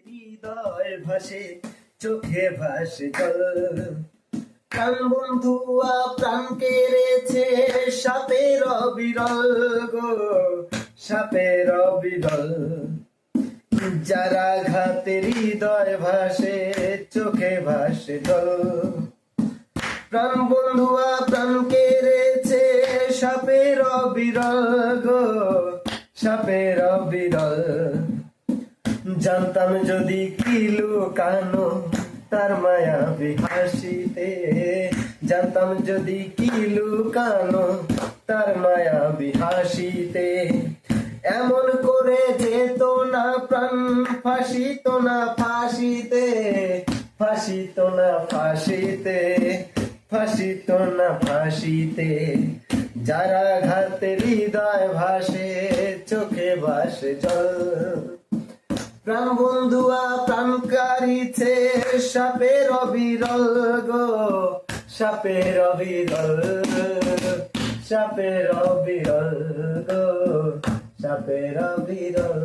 হৃদয় ভাসে চোখে ভাসে জল, প্রাণ বন্ধুয়া প্রাণ কেড়েছে সাপের বিরল গো, সাপের বিরল। যারা ঘাতে হৃদয় ভাসে চোখে ভাসে জল, প্রাণ বন্ধুয়া প্রাণ কেড়েছে সাপের বিরল গো, সাপের বিরল। জানতাম যদি কি লুকানো তার মায়াবী হাসিতে, জানতাম যদি কি লুকানো তার মায়াবী হাসিতে, এমন করে যেত না প্রাণ ফাঁসিত না ফাঁসিতে, ফাঁসিত না ফাঁসিতে, ফাঁসিত না ফাঁসিতে। যারা ঘাতে হৃদয় ভাসে চোখে ভাসে জল, প্রাণ বন্ধুয়া প্রাণ কারিছে সাপের বিরল গো, সাপের বিরল, সাপের বিরল গো, সাপের বিরল।